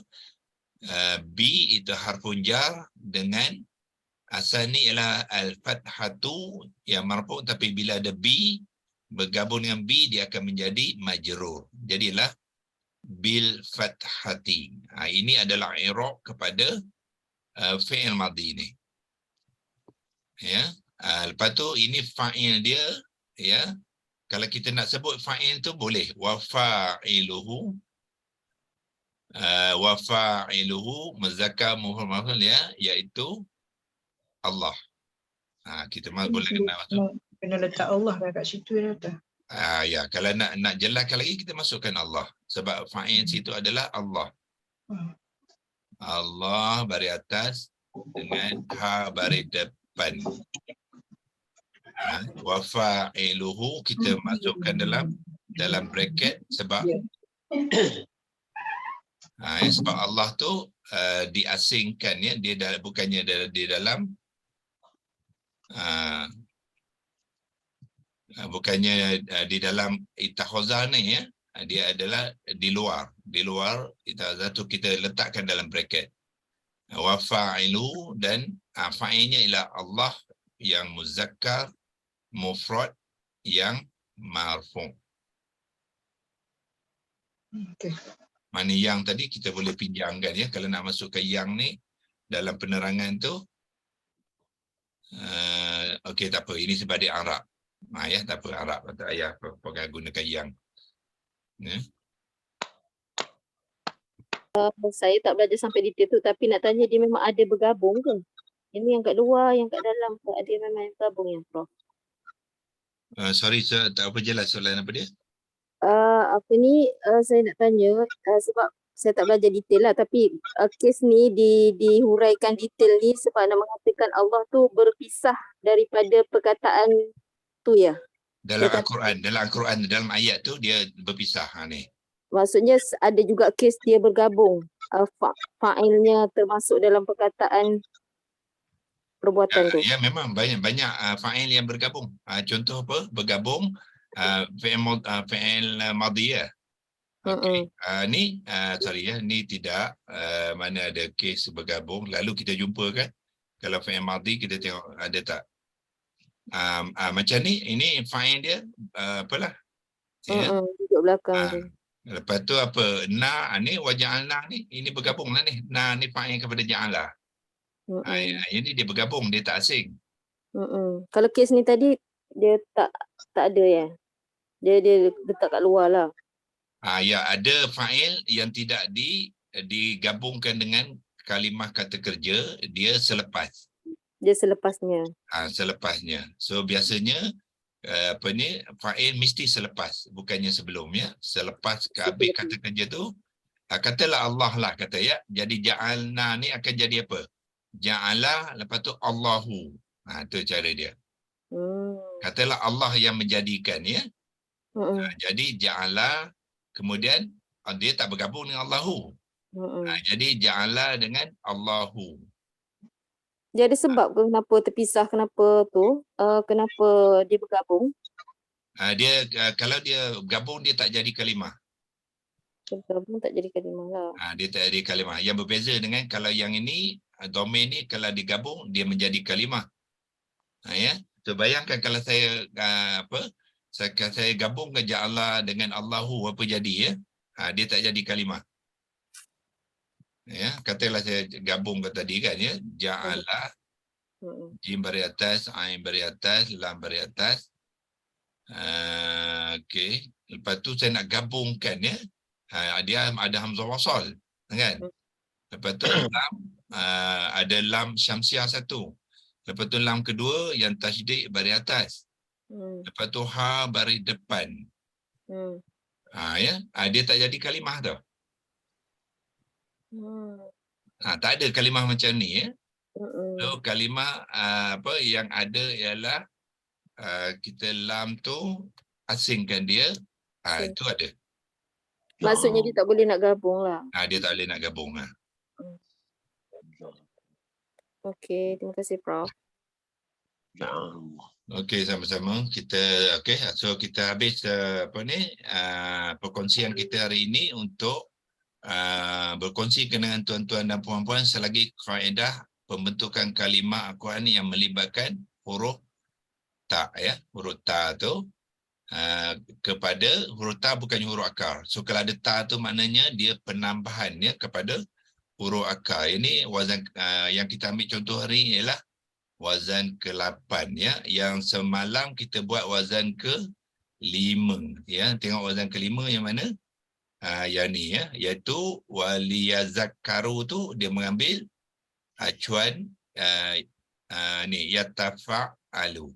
Bi itu harfun jar dengan asal ni ialah al-fathatu yang marfu', tapi bila ada bi bergabung dengan bi dia akan menjadi majrur. Jadilah bil fathati. Ini adalah i'rab kepada fi'il madhi ni. Ya. Lepas tu ini fa'il dia ya. Kalau kita nak sebut fa'il tu boleh wa fa'iluhu muzakkar mufrad ya, iaitu Allah. Kita boleh kena masuk. Kena letak Allah kat situ dah. Ya, kalau nak jelaskan lagi kita masukkan Allah sebab fa'il situ adalah Allah. Allah baris atas dengan ha baris depan. Wa fa'iluhu kita masukkan dalam bracket sebab sebab Allah tu diasingkan ya, dia bukannya di dalam bukannya di dalam itakhazah ni ya, dia adalah di luar itakhazah tu kita letakkan dalam bracket. Wa fa'ilu dan fa'ilnya ialah Allah yang muzakkar mufrad yang marfu'. Okey. Mana yang tadi kita boleh pinjamkan ya, kalau nak masukkan yang ni dalam penerangan tu. Okey, tak apa, ini sebagai Arab. Ya, tak apa, Arab tak payah pakai gunakan yang. Ya. Saya tak belajar sampai detail tu, tapi nak tanya dia memang ada bergabung ke? Ini yang kat luar, yang kat dalam ke? Ada memang yang bergabung ya, Prof? Sorry, tak apa jelas soalan apa dia? Saya nak tanya sebab saya tak belajar detail lah, tapi kes ni dihuraikan detail ni sebab nak mengatakan Allah tu berpisah daripada perkataan tu ya. Dalam Al-Quran, dalam ayat tu dia berpisah ni. Maksudnya ada juga kes dia bergabung. Fa'ilnya termasuk dalam perkataan perbuatan tu. Ya, memang banyak fa'il yang bergabung. Contoh apa? Bergabung fi'il madhi ya. Okay. Ni sorry ya, ni tidak mana ada kes bergabung lalu kita jumpa kan. Kalau fi'il madhi kita tengok ada tak. Macam ni, ini fa'il dia apalah. Ya. Duduk belakang tu. Lepas tu apa? Na ni waja'alna ni, ini bergabung lah ni. Na ni fa'il kepada ja'ala. Ini dia bergabung, dia tak asing. Kalau kes ni tadi dia tak ada ya. Dia letak kat luar lah. Ya, ada fa'il yang tidak digabungkan dengan kalimah kata kerja, dia selepas. Dia selepasnya. Selepasnya. So biasanya fa'il mesti selepas, bukannya sebelumnya. Selepas ke habis kata kerja tu, katalah Allah lah kata ya. Jadi ja'alna ni akan jadi apa? Ja'ala lepas tu Allahu. Itu cara dia. Katalah Allah yang menjadikan ya. Jadi ja'ala kemudian dia tak bergabung dengan Allahu. Jadi ja'ala dengan Allahu. Dia ada sebab ke kenapa terpisah, kenapa tu? Kenapa dia bergabung? Dia kalau dia gabung dia tak jadi kalimah. Bergabung tak jadi kalimah lah. Dia tak jadi kalimah. Yang berbeza dengan kalau yang ini domain ni kalau digabung dia menjadi kalimah. Ya. So bayangkan kalau saya saya gabungkan ja'ala dengan Allahu apa jadi ya? Dia tak jadi kalimah. Ya, katalah saya gabungkan tadi kan ya, ja'ala, jim bari atas, ain bari atas, lam bari atas. Okey, lepas tu saya nak gabungkan ya. Dia ada hamzah wasal kan? Lepas tu lam ada lam syamsiah satu. Lepas tu lam kedua yang tasydid bari atas. Lepas tu ha bari depan. Ya, dia tak jadi kalimah tau. Tak ada kalimah macam ni ya. So kalimah yang ada ialah kita lam tu asingkan dia, itu ada. Maksudnya dia tak boleh nak gabung lah. Dia tak boleh nak gabung. Okey, terima kasih Prof. Okey, sama-sama. So kita habis perkongsian kita hari ini untuk berkongsi dengan tuan-tuan dan puan-puan selagi kaedah pembentukan kalimah Al-Quran yang melibatkan huruf ta ya. Huruf ta tu kepada huruf ta bukan huruf akar. So kalau ada ta tu maknanya dia penambahan ya kepada huruf akar. Ini wazan yang kita ambil contoh hari ini ialah wazan ke-8 ya. Yang semalam kita buat wazan ke-5 ya. Tengok wazan ke-5 yang mana? Yang ni ya, iaitu waliyazakkaru tu dia mengambil acuan ni yatafa'alu.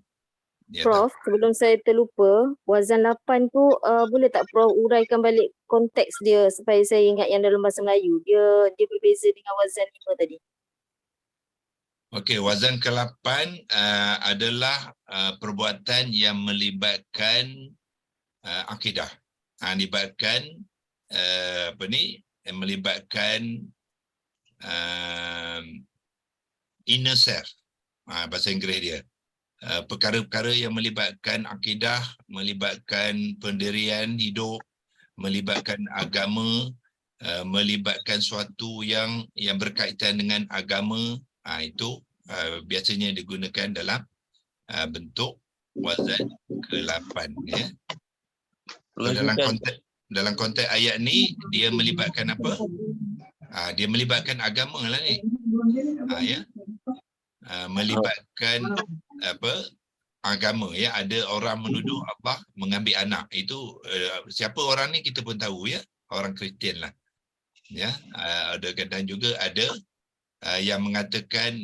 Prof, sebelum saya terlupa, wazan 8 tu boleh tak Prof uraikan balik konteks dia supaya saya ingat yang dalam bahasa Melayu. Dia berbeza dengan wazan 5 tadi. Okey, wazan ke-8 adalah perbuatan yang melibatkan akidah. Melibatkan melibatkan inner self. Bahasa Inggeris dia. Perkara-perkara yang melibatkan akidah, melibatkan pendirian hidup, melibatkan agama, melibatkan suatu yang berkaitan dengan agama, itu biasanya digunakan dalam bentuk wazan ke-8 ya. So, dalam konteks ayat ni dia melibatkan apa? Dia melibatkan agama lah ni. Ya. Melibatkan agama ya. Ada orang menuduh Allah mengambil anak. Itu siapa orang ni kita pun tahu ya. Orang Kristian lah. Ya, ada kadang juga ada yang mengatakan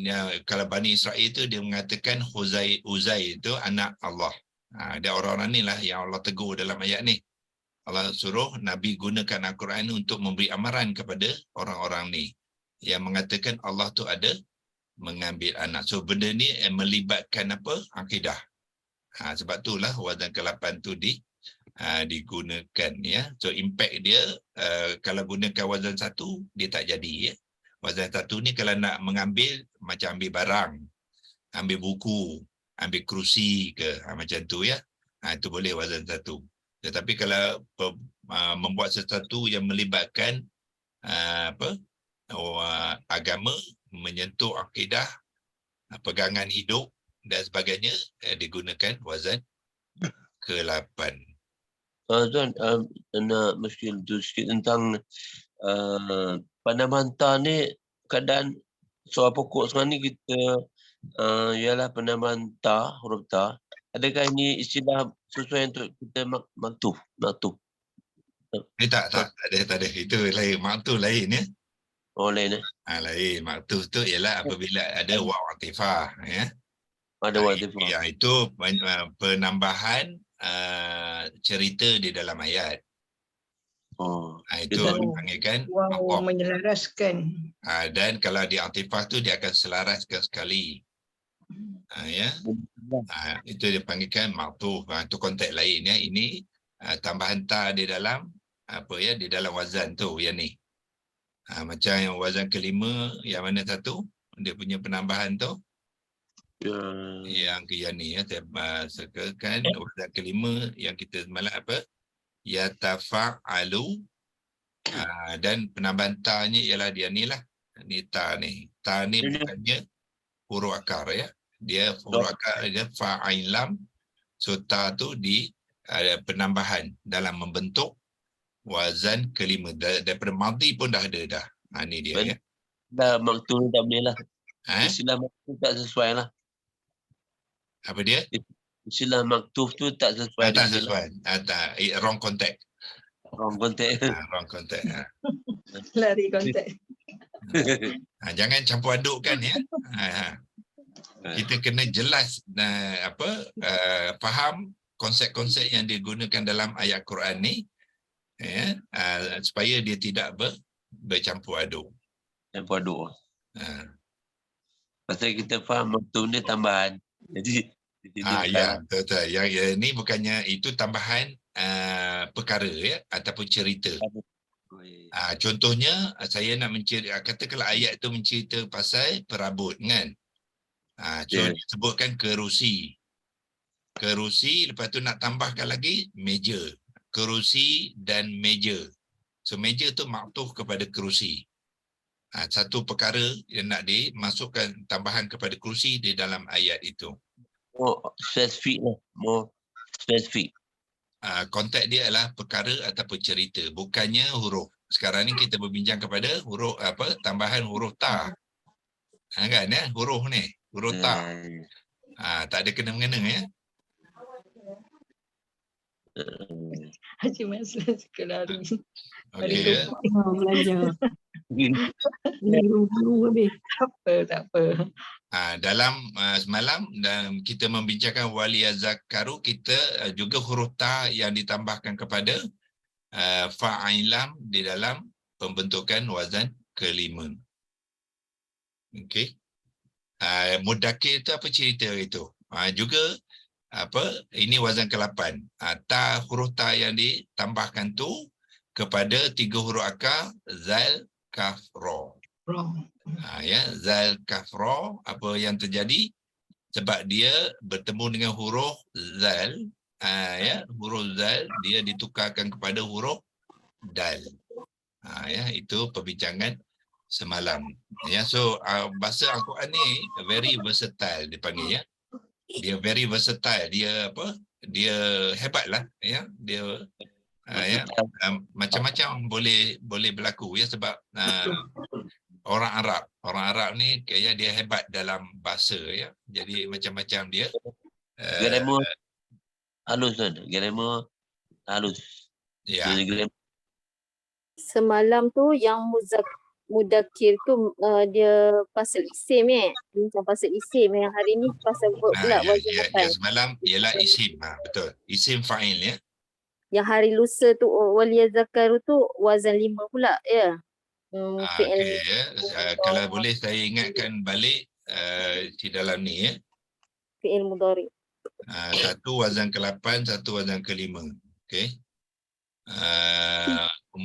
kalau Bani Israel itu dia mengatakan Uzair itu anak Allah. Ada orang-orang ni lah yang Allah tegur dalam ayat ni. Allah suruh Nabi gunakan Al-Quran untuk memberi amaran kepada orang-orang ni yang mengatakan Allah tu ada mengambil anak. So benda ni melibatkan apa? Akidah. Sebab itulah wazan ke-8 tu digunakan ya. So impact dia kalau gunakan wazan 1 dia tak jadi ya. Wazan 1 ni kalau nak mengambil macam ambil barang, ambil buku, ambil kerusi ke macam tu ya. Itu boleh wazan 1. Tetapi kalau membuat sesuatu yang melibatkan agama, menyentuh akidah, pegangan hidup dan sebagainya, digunakan wazan ke-8. Tuan, nak muskil tu sikit tentang penambahan ta ni, keadaan soal pokok sekarang ni kita ialah penambahan ta, huruf ta. Adakah ini istilah sesuai untuk kita maktuf? Tak ada. Itu lain. Maktuf lain ya. Oh lain Lain. Maktuf tu ialah apabila ada waw atifah ya. Ada waw atifah. Ya, itu penambahan cerita di dalam ayat. Itu dipanggilkan wow, menyelaraskan. Dan kalau di atifah tu dia akan selaraskan sekali. Ya. Itu dipanggilkan maktuf. Itu konteks lain ya. Ini tambahan ta di dalam di dalam wazan tu yang ni. Macam yang wazan ke-5 yang mana satu dia punya penambahan tu. Yang ni ya, saya circlekan wazan ke-5 yang kita semalam apa? Yatafa'alu. Dan penambahan ta-nya ialah dia ni lah. Ni ta ni. Ta ni bukannya huruf akar ya. Dia huruf akar dia fa ain lam. So ta tu ada penambahan dalam membentuk wazan kelima. Daripada madhi pun dah ada dah. Ni dia ya. Dah maktub tak boleh lah. Eh? Istilah maktub tak sesuai lah. Apa dia? Istilah maktub tu tak sesuai. Tak sesuai. Tak, wrong contact. Wrong konteks. Wrong contact. Lari konteks. Jangan campur adukkan ya. Kita kena jelas faham konsep-konsep yang digunakan dalam ayat Quran ni ya, supaya dia tidak bercampur aduk. Campur aduk. Pasal kita faham maktub ni tambahan. Jadi ya, betul. Yang ni bukannya itu tambahan perkara ya ataupun cerita. Contohnya saya nak katakanlah ayat itu mencerita pasal perabot kan. So disebutkan kerusi. Kerusi, lepas tu nak tambahkan lagi meja. Kerusi dan meja. So meja tu maktuf kepada kerusi. Satu perkara yang nak dimasukkan tambahan kepada kerusi di dalam ayat itu. Spesifik lah. More spesifik. Konteks dia adalah perkara ataupun cerita, bukannya huruf. Sekarang ni kita berbincang kepada huruf tambahan huruf ta. Kan ya, huruf ni, huruf ta. Tak ada kena-mengena ya. Haji Maslan suka lari. Okey ya. Belajar. Guru habis. Tak apa. Dalam semalam dan kita membincangkan wali zakaru, kita juga huruf ta yang ditambahkan kepada fa ain lam di dalam pembentukan wazan kelima. Okey. Mudakir itu apa cerita itu? Juga ini wazan ke-8. Ta, huruf ta yang ditambahkan tu kepada 3 huruf akar zal kaf ra. Ya, zal kaf ra, apa yang terjadi? Sebab dia bertemu dengan huruf zal, ya, huruf zal dia ditukarkan kepada huruf dal. Ya, itu perbincangan semalam. Ya, so bahasa Al-Quran ni very versatile dipanggil ya. Dia very versatile, dia dia hebatlah ya, dia ya, macam-macam boleh berlaku ya, sebab orang Arab ni kayak dia hebat dalam bahasa ya, jadi macam-macam dia. Grammar halus kan, grammar halus. Ya. Semalam tu yang mudakir tu dia pasal isim macam pasal isim, yang hari ni pasal verb pula wazan ya, semalam ialah isim, betul, isim fa'il ya. Yang hari lusa tu waliya zakaru tu wazan 5 pula ya. Okey ya. Kalau boleh saya ingatkan balik di dalam ni ya. Fi'il mudhari. Satu wazan ke-8, satu wazan ke-5. Okey.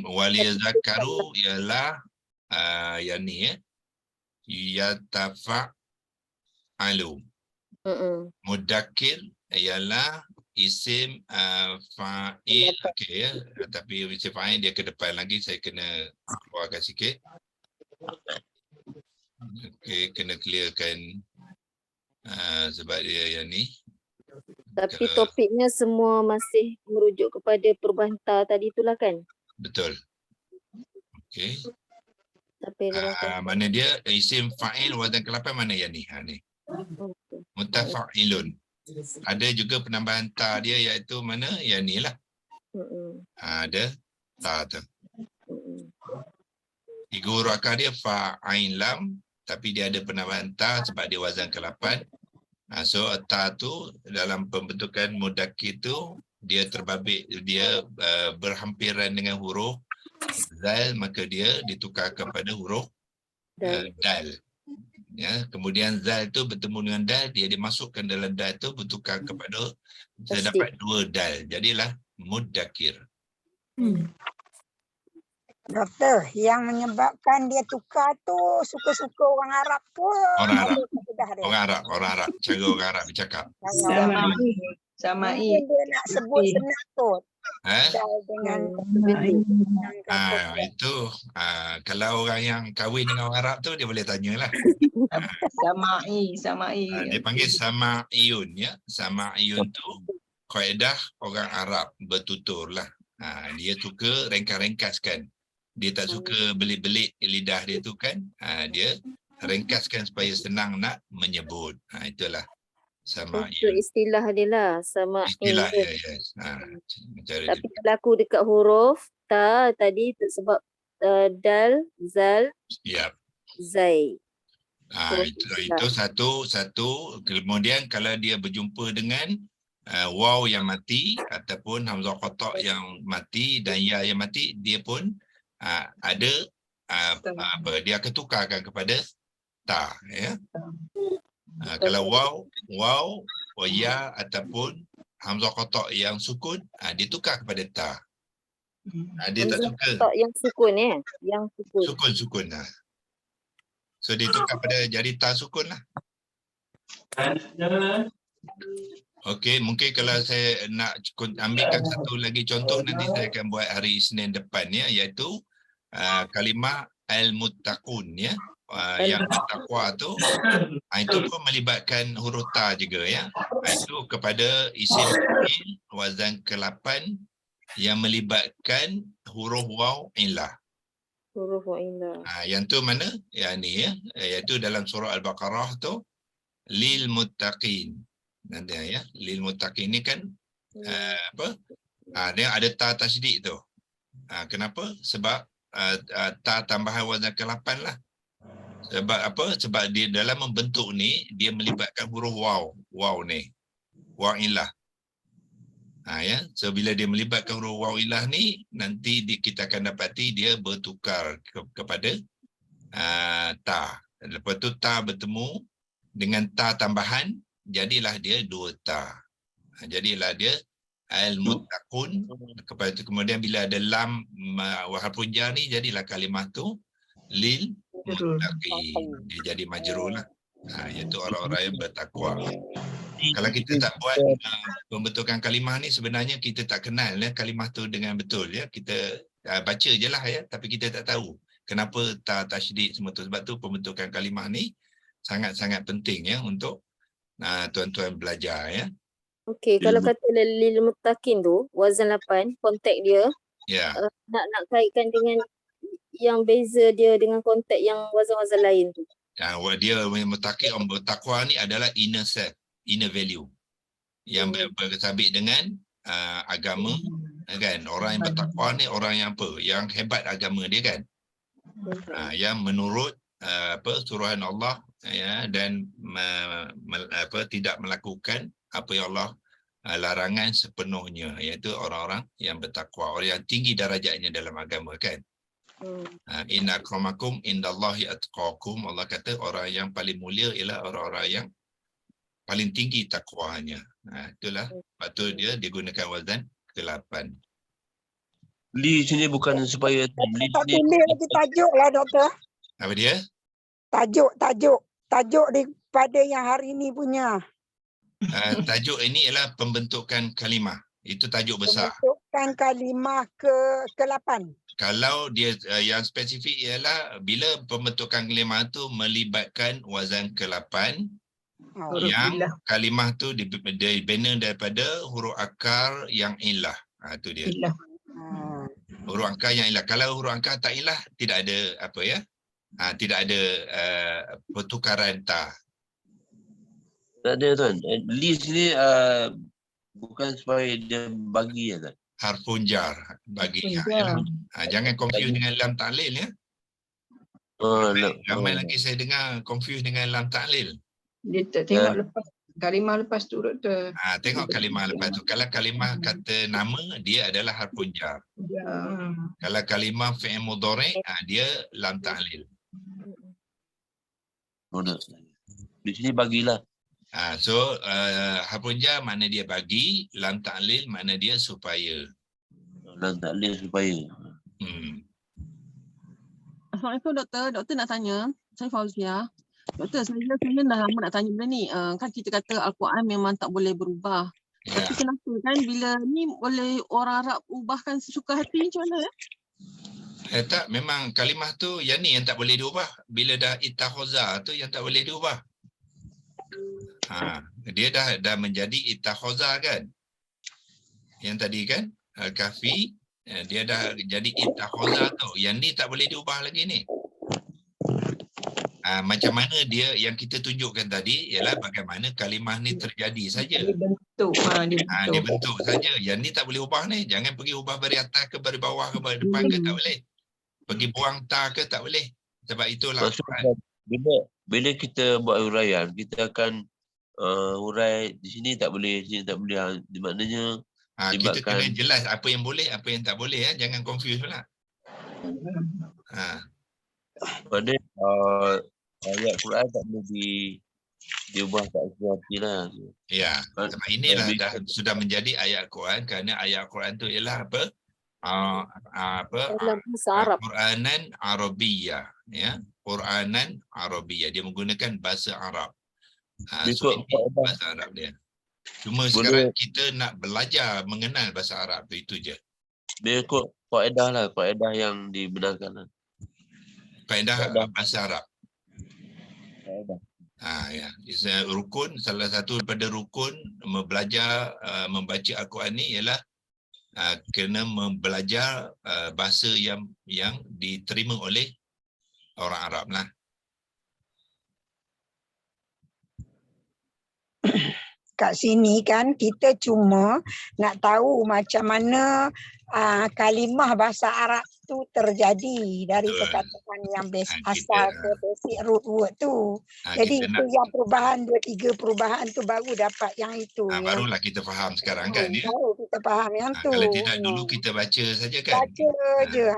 Waliya zakaru ialah yang ni ya. Yatafa'alu. Mudakir ialah isim fa'il. Okey ya, tapi isim fa'il dia ke depan lagi, saya kena keluarkan sikit. Okey, kena clearkan sebab dia yang ni. Tapi topiknya semua masih merujuk kepada perubahan ta tadi itulah kan? Betul. Okey. Sampai mana dia isim fa'il wazan ke-8 mana yang ni? Ni. Mutafa'ilun. Ada juga penambahan ta dia, iaitu mana? Yang ni lah. Ada ta tu. 3 huruf akar dia fa, ain, lam, tapi dia ada penambahan ta sebab dia wazan ke-8. So ta tu dalam pembentukan mudakir tu dia terbabit, dia berhampiran dengan huruf zal, maka dia ditukarkan pada huruf dal. Ya, kemudian zal tu bertemu dengan dal, dia dimasukkan dalam dal tu bertukar kepada terdapat 2 dal. Jadilah mudakir. Doktor, yang menyebabkan dia tukar tu suka-suka orang Arab pun. Orang Arab. Cara orang Arab bercakap. Samai. Dia nak sebut senatut. Dal dengan Itu kalau orang yang kahwin dengan orang Arab tu dia boleh tanyalah. Samai. Dia panggil sama'iyun ya. Sama'iyun tu kaedah orang Arab bertutur lah. Dia suka ringkas-ringkaskan. Dia tak suka belit-belit lidah dia tu kan. Dia ringkaskan supaya senang nak menyebut. Itulah Itu sama'iyun. istilah dia lah, sama Istilah Iyun. ya, yes. Cara Tapi dia. berlaku dekat huruf ta tadi sebab dal, zal, Ya. zai. Itu satu. Kemudian kalau dia berjumpa dengan waw yang mati ataupun hamzah qata' yang mati dan ya yang mati, dia pun ada dia akan tukarkan kepada ta ya. Kalau waw ya ataupun hamzah qata' yang sukun, dia tukar kepada ta. Dia tak suka Tak yang sukun yang sukun. sukun. So dia tukar pada jadi ta sukun lah. Okey, mungkin kalau saya nak ambilkan satu lagi contoh, nanti saya akan buat hari Isnin depan ya, iaitu kalimah al-muttaqun ya. Yang bertakwa tu itu pun melibatkan huruf ta juga ya. Itu kepada isim fi'il wazan ke-8 yang melibatkan huruf waw illah. Huruf illah. Yang tu mana? Yang ni ya, iaitu dalam surah Al-Baqarah tu lil muttaqin. Nanti ya, lil muttaqin ni kan dia ada ta tasydid tu. Kenapa? Sebab ta tambahan wazan ke-8 lah. Sebab apa? Sebab dia dalam membentuk ni dia melibatkan huruf waw ni. Waw illah. Ya, so bila dia melibatkan huruf waw illah ni, nanti kita akan dapati dia bertukar kepada ta. Lepas tu ta bertemu dengan ta tambahan, jadilah dia dua ta. Jadilah dia al-muttaqun. Kemudian bila ada lam harfun jar ni, jadilah kalimah tu lil muttaqin. Dia jadi majrur lah. Iaitu orang-orang yang bertakwa. Kalau kita tak buat pembentukan kalimah ni, sebenarnya kita tak kenal ya kalimah tu dengan betul ya. Kita baca je lah ya, tapi kita tak tahu kenapa ta tasydid semua tu. Sebab tu pembentukan kalimah ni sangat-sangat penting ya untuk tuan-tuan belajar ya. Okey, kalau kata lil muttaqin tu wazan 8, konteks dia nak kaitkan dengan yang beza dia dengan konteks yang wazan-wazan lain tu. Dia muttaqin, bertakwa ni adalah inner self, inner value yang bersabit dengan agama kan. Orang yang bertakwa ni orang yang apa? Yang hebat agama dia kan. Yang menurut suruhan Allah ya, dan tidak melakukan apa yang Allah larangan sepenuhnya, iaitu orang-orang yang bertakwa, orang yang tinggi darajatnya dalam agama kan. Inna akramakum indallahi atqakum. Allah kata orang yang paling mulia ialah orang-orang yang paling tinggi takwanya. Itulah sebab tu dia digunakan wazan ke-8. Li sini bukan supaya tak tulis lagi tajuk lah doktor. Apa dia? Tajuk daripada yang hari ni punya. Tajuk ini ialah pembentukan kalimah. Itu tajuk besar. Pembentukan kalimah ke-8. Kalau dia yang spesifik ialah bila pembentukan kalimah tu melibatkan wazan ke-8 yang kalimah tu dibina daripada huruf akar yang illah. Itu dia. Huruf akar yang illah. Kalau huruf akar tak illah, tidak ada apa ya? Tidak ada pertukaran ta. Tak ada tuan. Li sini bukan supaya dia bagi ya tuan. Harfun jar bagi. Jangan confuse dengan lam ta'lil ya. Ramai lagi saya dengar confuse dengan lam ta'lil. Dia tak tengok lepas kalimah lepas tu doktor. Tengok kalimah lepas tu. Kalau kalimah kata nama, dia adalah harfun jar. Kalau kalimah fi'il mudhari', dia lam ta'lil. Di sini bagilah. So harfun jar makna dia bagi, lam ta'lil makna dia supaya. Lam ta'lil supaya. Assalamualaikum doktor. Doktor nak tanya, saya Fauzia. Doktor, saya dah lama nak tanya benda ni. Kan kita kata Al-Quran memang tak boleh berubah. Ya. Tapi kenapa kan bila ni boleh orang Arab ubahkan sesuka hati macam mana? Tak, memang kalimah tu yang ni yang tak boleh diubah. Bila dah ittakhaza tu yang tak boleh diubah. Dia dah menjadi ittakhaza kan? Yang tadi kan? Kahfi, dia dah jadi ittakhaza tu. Yang ni tak boleh diubah lagi ni. Macam mana dia yang kita tunjukkan tadi ialah bagaimana kalimah ni terjadi saja. Dia bentuk. Dia bentuk saja. Yang ni tak boleh ubah ni. Jangan pergi ubah dari atas ke dari bawah ke dari depan ke, tak boleh. Pergi buang ta ke tak boleh. Sebab itulah Maksudnya bila kita buat huraian, kita akan hurai di sini tak boleh, di sini tak boleh. Maknanya kita kena jelas apa yang boleh, apa yang tak boleh. Jangan confuse pula. Pada ayat Quran tak boleh diubah tak hati lah. Ya, sebab inilah sudah menjadi ayat Quran kerana ayat Quran tu ialah apa? Dalam bahasa Arab. Quranan Arabiyyah, ya. Quranan Arabiyyah. Dia menggunakan bahasa Arab. So ini bahasa Arab dia. Cuma sekarang kita nak belajar mengenal bahasa Arab tu, itu je. Dia ikut kaedah lah, kaedah yang dibenarkan lah. Kaedah bahasa Arab. Kaedah. Ya. Rukun, salah satu daripada rukun belajar membaca Al-Quran ni ialah kena belajar bahasa yang diterima oleh orang Arab lah. Kat sini kan kita cuma nak tahu macam mana kalimah bahasa Arab tu terjadi dari perkataan yang asal ke basic root word tu. Jadi itu yang perubahan 2-3 perubahan tu baru dapat yang itu. Barulah kita faham sekarang kan. Baru kita faham yang tu. Kalau tidak dulu kita baca saja kan. Baca je.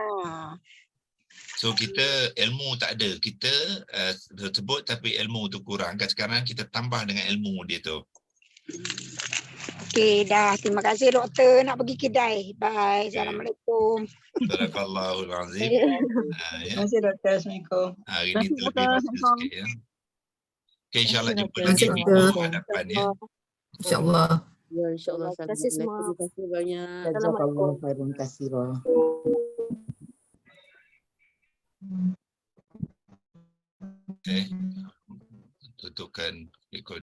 So kita ilmu tak ada. Kita tersebut tapi ilmu tu kurang kan. Sekarang kita tambah dengan ilmu dia tu. Okey dah. Terima kasih doktor. Nak pergi kedai. Bye. Assalamualaikum. Barakallahu azim. Terima kasih doktor. Assalamualaikum. Hari ni terlebih masa sikit ya. Okay, insyaAllah jumpa lagi minggu hadapan ya. InsyaAllah. Ya, insyaAllah. Terima kasih semua. Terima kasih banyak. Assalamualaikum. Terima kasih. Okay. Tutupkan rekod.